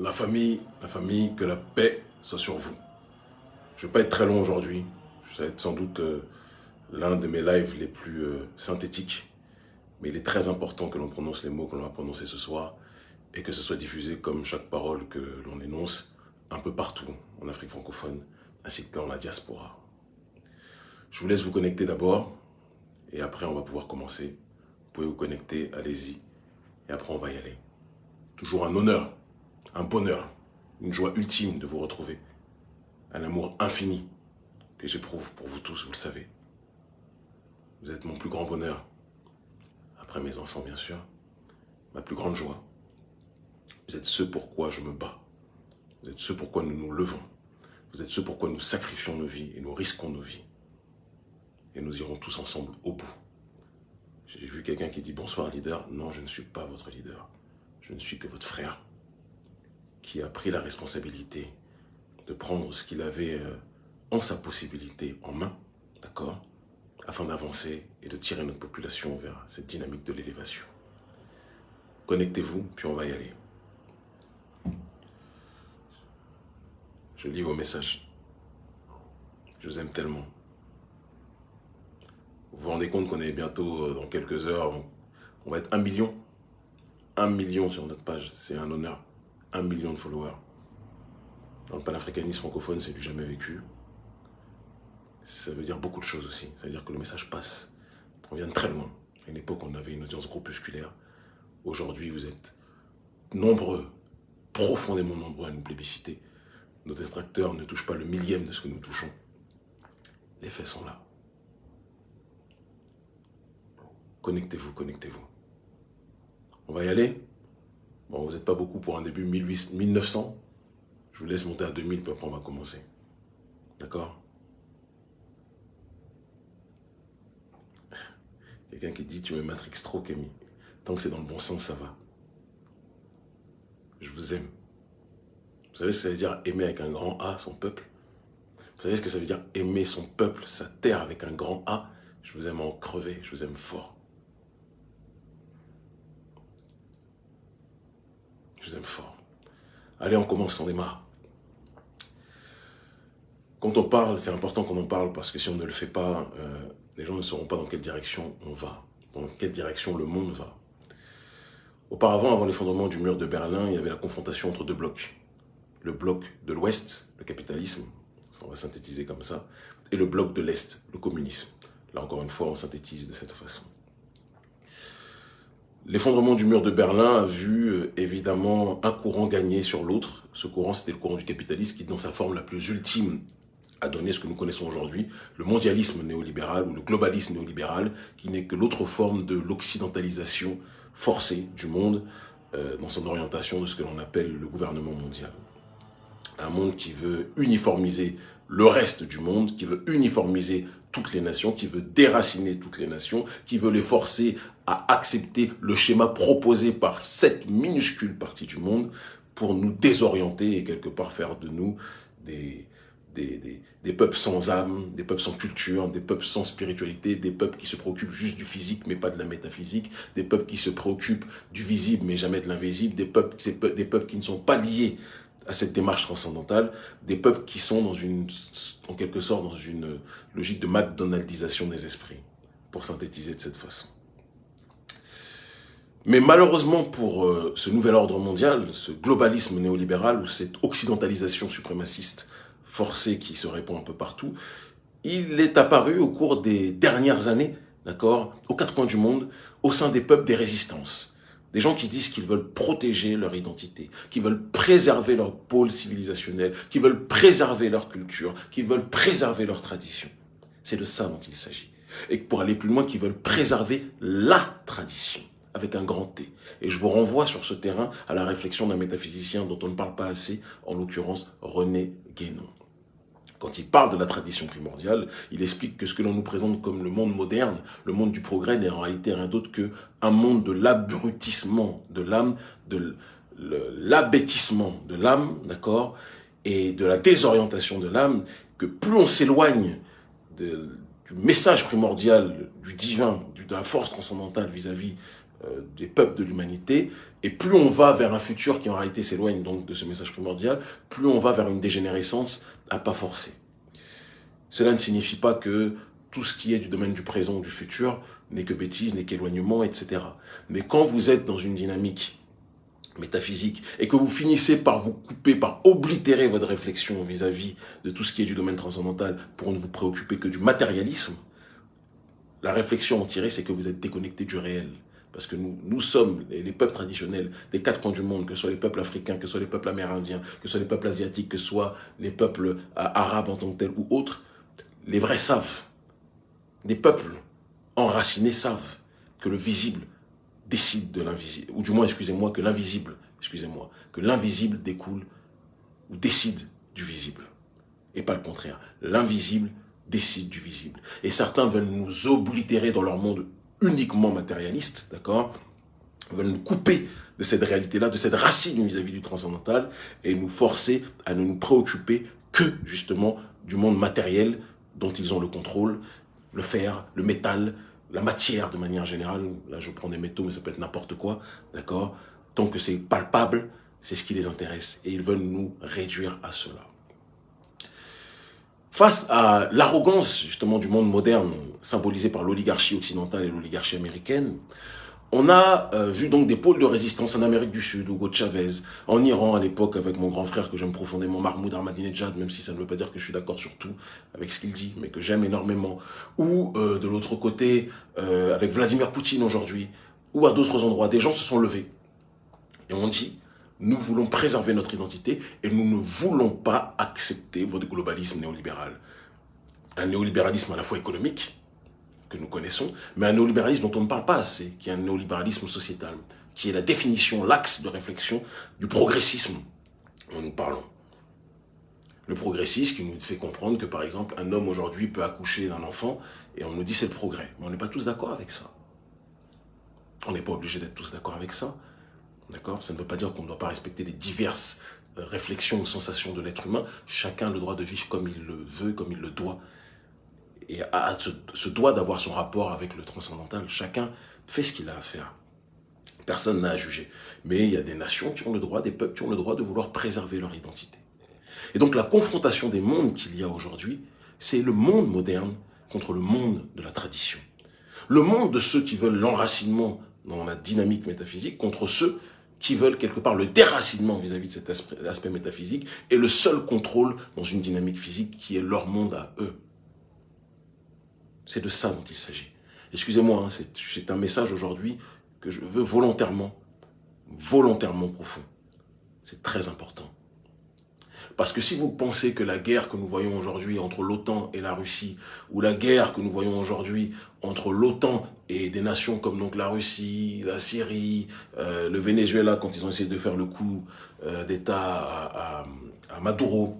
la famille, que la paix soit sur vous. Je ne vais pas être très long aujourd'hui. Ça va être sans doute l'un de mes lives les plus synthétiques. Mais il est très important que l'on prononce les mots que l'on va prononcer ce soir et que ce soit diffusé comme chaque parole que l'on énonce un peu partout en Afrique francophone, ainsi que dans la diaspora. Je vous laisse vous connecter d'abord et après on va pouvoir commencer. Vous pouvez vous connecter, allez-y, et après on va y aller. Toujours un honneur, un bonheur, une joie ultime de vous retrouver. Un amour infini que j'éprouve pour vous tous, vous le savez. Vous êtes mon plus grand bonheur, après mes enfants bien sûr, ma plus grande joie. Vous êtes ce pourquoi je me bats. Vous êtes ce pourquoi nous nous levons. Vous êtes ce pourquoi nous sacrifions nos vies et nous risquons nos vies. Et nous irons tous ensemble au bout. J'ai vu quelqu'un qui dit « Bonsoir leader ». Non, je ne suis pas votre leader. Je ne suis que votre frère qui a pris la responsabilité de prendre ce qu'il avait en sa possibilité en main, d'accord, afin d'avancer et de tirer notre population vers cette dynamique de l'élévation. Connectez-vous, puis on va y aller. Je lis vos messages. Je vous aime tellement. Vous vous rendez compte qu'on est bientôt, dans quelques heures, on va être 1 million. 1 million sur notre page, c'est un honneur. 1 million de followers. Dans le panafricanisme francophone, c'est du jamais vécu. Ça veut dire beaucoup de choses aussi. Ça veut dire que le message passe. On vient de très loin. À une époque, on avait une audience groupusculaire. Aujourd'hui, vous êtes nombreux, profondément nombreux à nous plébisciter. Nos détracteurs ne touchent pas le millième de ce que nous touchons. Les faits sont là. Connectez-vous, connectez-vous. On va y aller. Bon, vous n'êtes pas beaucoup pour un début, 1900. Je vous laisse monter à 2000, puis après on va commencer. D'accord? Quelqu'un qui dit, tu me matrix trop, Camille. Tant que c'est dans le bon sens, ça va. Je vous aime. Vous savez ce que ça veut dire aimer avec un grand A son peuple? Vous savez ce que ça veut dire aimer son peuple, sa terre avec un grand A? Je vous aime en crever, je vous aime fort. Je vous aime fort. Allez, on commence, on démarre. Quand on parle, c'est important qu'on en parle parce que si on ne le fait pas, les gens ne sauront pas dans quelle direction on va, dans quelle direction le monde va. Auparavant, avant l'effondrement du mur de Berlin, il y avait la confrontation entre deux blocs. Le bloc de l'Ouest, le capitalisme, on va synthétiser comme ça, et le bloc de l'Est, le communisme. Là, encore une fois, on synthétise de cette façon. L'effondrement du mur de Berlin a vu évidemment un courant gagner sur l'autre. Ce courant, c'était le courant du capitalisme qui, dans sa forme la plus ultime, a donné ce que nous connaissons aujourd'hui, le mondialisme néolibéral ou le globalisme néolibéral, qui n'est que l'autre forme de l'occidentalisation forcée du monde dans son orientation de ce que l'on appelle le gouvernement mondial. Un monde qui veut uniformiser le reste du monde, qui veut uniformiser toutes les nations, qui veut déraciner toutes les nations, qui veut les forcer à accepter le schéma proposé par cette minuscule partie du monde pour nous désorienter et quelque part faire de nous des peuples sans âme, des peuples sans culture, des peuples sans spiritualité, des peuples qui se préoccupent juste du physique mais pas de la métaphysique, des peuples qui se préoccupent du visible mais jamais de l'invisible, des peuples qui ne sont pas liés à cette démarche transcendantale, des peuples qui sont en quelque sorte dans une logique de McDonaldisation des esprits, pour synthétiser de cette façon. Mais malheureusement pour ce nouvel ordre mondial, ce globalisme néolibéral ou cette occidentalisation suprémaciste forcée qui se répand un peu partout, il est apparu au cours des dernières années, d'accord, aux quatre coins du monde, au sein des peuples des résistances. Des gens qui disent qu'ils veulent protéger leur identité, qui veulent préserver leur pôle civilisationnel, qui veulent préserver leur culture, qui veulent préserver leur tradition. C'est de ça dont il s'agit. Et pour aller plus loin, qui veulent préserver la tradition, avec un grand T. Et je vous renvoie sur ce terrain à la réflexion d'un métaphysicien dont on ne parle pas assez, en l'occurrence René Guénon. Quand il parle de la tradition primordiale, il explique que ce que l'on nous présente comme le monde moderne, le monde du progrès, n'est en réalité rien d'autre qu'un monde de l'abrutissement de l'âme, de l'abêtissement de l'âme, d'accord, et de la désorientation de l'âme, que plus on s'éloigne du message primordial, du divin, de la force transcendantale vis-à-vis des peuples de l'humanité. Et plus on va vers un futur qui en réalité s'éloigne donc de ce message primordial, plus on va vers une dégénérescence à pas forcer. Cela ne signifie pas que tout ce qui est du domaine du présent ou du futur n'est que bêtise, n'est qu'éloignement, etc. Mais quand vous êtes dans une dynamique métaphysique et que vous finissez par vous couper, par oblitérer votre réflexion vis-à-vis de tout ce qui est du domaine transcendantal pour ne vous préoccuper que du matérialisme, la réflexion en tirée, c'est que vous êtes déconnecté du réel. Parce que nous sommes les peuples traditionnels des quatre coins du monde, que ce soit les peuples africains, que ce soit les peuples amérindiens, que ce soit les peuples asiatiques, que ce soit les peuples arabes en tant que tels ou autres, les vrais savent. Des peuples enracinés savent que le visible décide de l'invisible, ou du moins, excusez-moi, que l'invisible découle ou décide du visible, et pas le contraire. L'invisible décide du visible. Et certains veulent nous oblitérer dans leur monde uniquement matérialiste, d'accord ? Veulent nous couper de cette réalité-là, de cette racine vis-à-vis du transcendantal, et nous forcer à ne nous préoccuper que, justement, du monde matériel dont ils ont le contrôle, le fer, le métal, la matière de manière générale. Là, je prends des métaux, mais ça peut être n'importe quoi, d'accord ? Tant que c'est palpable, c'est ce qui les intéresse, et ils veulent nous réduire à cela. Face à l'arrogance, justement, du monde moderne, symbolisée par l'oligarchie occidentale et l'oligarchie américaine, on a vu donc des pôles de résistance en Amérique du Sud, Hugo Chavez, en Iran à l'époque avec mon grand frère que j'aime profondément, Mahmoud Ahmadinejad, même si ça ne veut pas dire que je suis d'accord sur tout avec ce qu'il dit, mais que j'aime énormément, ou de l'autre côté avec Vladimir Poutine aujourd'hui, ou à d'autres endroits, des gens se sont levés et ont dit: nous voulons préserver notre identité et nous ne voulons pas accepter votre globalisme néolibéral. Un néolibéralisme à la fois économique, que nous connaissons, mais un néolibéralisme dont on ne parle pas assez, qui est un néolibéralisme sociétal, qui est la définition, l'axe de réflexion du progressisme dont nous parlons. Le progressisme qui nous fait comprendre que, par exemple, un homme aujourd'hui peut accoucher d'un enfant et on nous dit c'est le progrès. Mais on n'est pas tous d'accord avec ça. On n'est pas obligé d'être tous d'accord avec ça. D'accord ? Ça ne veut pas dire qu'on ne doit pas respecter les diverses réflexions ou sensations de l'être humain. Chacun a le droit de vivre comme il le veut, comme il le doit. Et se doit d'avoir son rapport avec le transcendantal. Chacun fait ce qu'il a à faire. Personne n'a à juger. Mais il y a des nations qui ont le droit, des peuples qui ont le droit de vouloir préserver leur identité. Et donc la confrontation des mondes qu'il y a aujourd'hui, c'est le monde moderne contre le monde de la tradition. Le monde de ceux qui veulent l'enracinement dans la dynamique métaphysique contre ceux qui veulent quelque part le déracinement vis-à-vis de cet aspect métaphysique et le seul contrôle dans une dynamique physique qui est leur monde à eux. C'est de ça dont il s'agit. Excusez-moi, hein, c'est un message aujourd'hui que je veux volontairement profond. C'est très important. Parce que si vous pensez que la guerre que nous voyons aujourd'hui entre l'OTAN et la Russie, ou la guerre que nous voyons aujourd'hui entre l'OTAN et des nations comme donc la Russie, la Syrie, le Venezuela, quand ils ont essayé de faire le coup d'État à Maduro,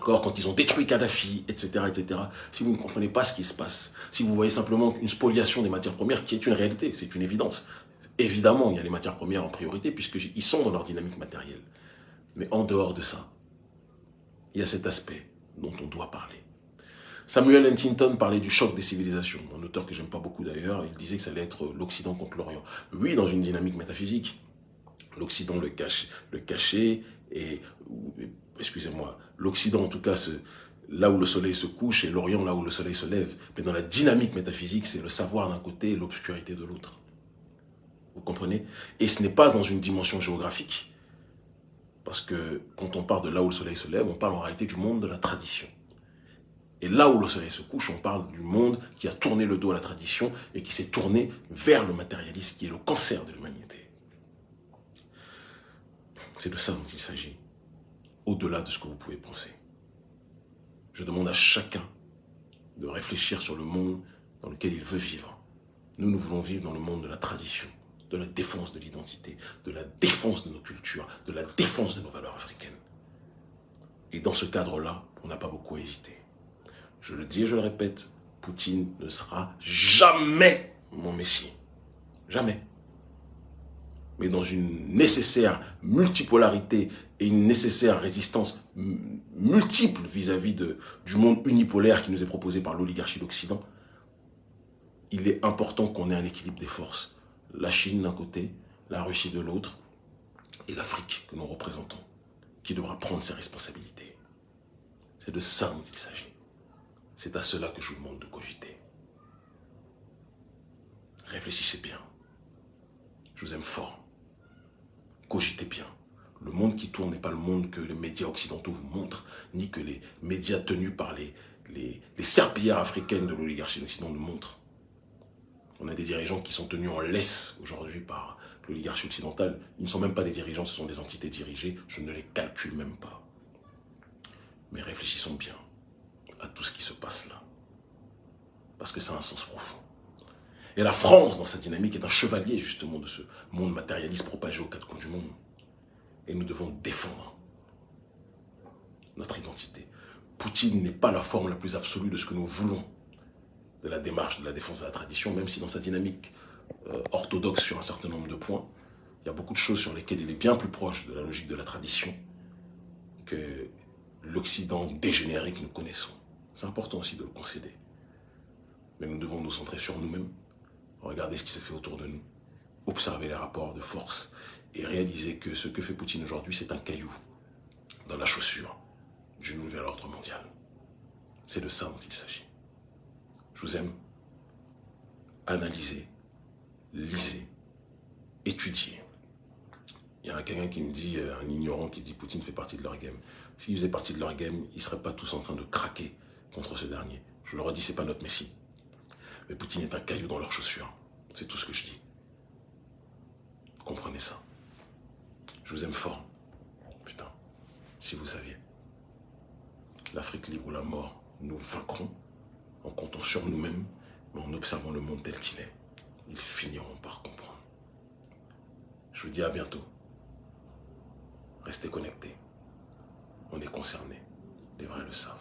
quand ils ont détruit Kadhafi, etc., etc., si vous ne comprenez pas ce qui se passe, si vous voyez simplement une spoliation des matières premières, qui est une réalité, c'est une évidence. Évidemment, il y a les matières premières en priorité, puisqu'ils sont dans leur dynamique matérielle. Mais en dehors de ça, il y a cet aspect dont on doit parler. Samuel Huntington parlait du choc des civilisations, un auteur que j'aime pas beaucoup d'ailleurs. Il disait que ça allait être l'Occident contre l'Orient. Oui, dans une dynamique métaphysique, l'Occident le cachait, et excusez-moi, l'Occident en tout cas, là où le soleil se couche, et l'Orient là où le soleil se lève. Mais dans la dynamique métaphysique, c'est le savoir d'un côté et l'obscurité de l'autre. Vous comprenez? Et ce n'est pas dans une dimension géographique. Parce que quand on parle de là où le soleil se lève, on parle en réalité du monde de la tradition. Et là où le soleil se couche, on parle du monde qui a tourné le dos à la tradition et qui s'est tourné vers le matérialisme, qui est le cancer de l'humanité. C'est de ça dont il s'agit, au-delà de ce que vous pouvez penser. Je demande à chacun de réfléchir sur le monde dans lequel il veut vivre. Nous voulons vivre dans le monde de la tradition, de la défense de l'identité, de la défense de nos cultures, de la défense de nos valeurs africaines. Et dans ce cadre-là, on n'a pas beaucoup hésité. Je le dis et je le répète, Poutine ne sera jamais mon messie. Jamais. Mais dans une nécessaire multipolarité et une nécessaire résistance multiple vis-à-vis du monde unipolaire qui nous est proposé par l'oligarchie d'Occident, il est important qu'on ait un équilibre des forces. la Chine d'un côté, la Russie de l'autre, et l'Afrique que nous représentons, qui devra prendre ses responsabilités. C'est de ça dont il s'agit. C'est à cela que je vous demande de cogiter. Réfléchissez bien. Je vous aime fort. Cogitez bien. Le monde qui tourne n'est pas le monde que les médias occidentaux vous montrent, ni que les médias tenus par les serpillères africaines de l'oligarchie d'Occident nous montrent. On a des dirigeants qui sont tenus en laisse aujourd'hui par l'oligarchie occidentale. Ils ne sont même pas des dirigeants, ce sont des entités dirigées. Je ne les calcule même pas. Mais réfléchissons bien à tout ce qui se passe là. Parce que ça a un sens profond. Et la France, dans sa dynamique, est un chevalier justement de ce monde matérialiste propagé aux quatre coins du monde. Et nous devons défendre notre identité. Poutine n'est pas la forme la plus absolue de ce que nous voulons, de la démarche de la défense de la tradition, même si dans sa dynamique orthodoxe sur un certain nombre de points, il y a beaucoup de choses sur lesquelles il est bien plus proche de la logique de la tradition que l'Occident dégénéré que nous connaissons. C'est important aussi de le concéder. Mais nous devons nous centrer sur nous-mêmes, regarder ce qui se fait autour de nous, observer les rapports de force et réaliser que ce que fait Poutine aujourd'hui, c'est un caillou dans la chaussure du nouvel ordre mondial. C'est de ça dont il s'agit. Je vous aime. Analysez, lisez, étudiez. Il y a quelqu'un qui me dit, un ignorant qui dit Poutine fait partie de leur game. S'il faisait partie de leur game, ils ne seraient pas tous en train de craquer contre ce dernier. Je le redis, ce n'est pas notre messie. Mais Poutine est un caillou dans leurs chaussures. C'est tout ce que je dis. Comprenez ça. Je vous aime fort. Putain, si vous saviez. L'Afrique libre ou la mort, nous vaincrons en comptant sur nous-mêmes, mais en observant le monde tel qu'il est. Ils finiront par comprendre. Je vous dis à bientôt. Restez connectés. On est concernés. Les vrais le savent.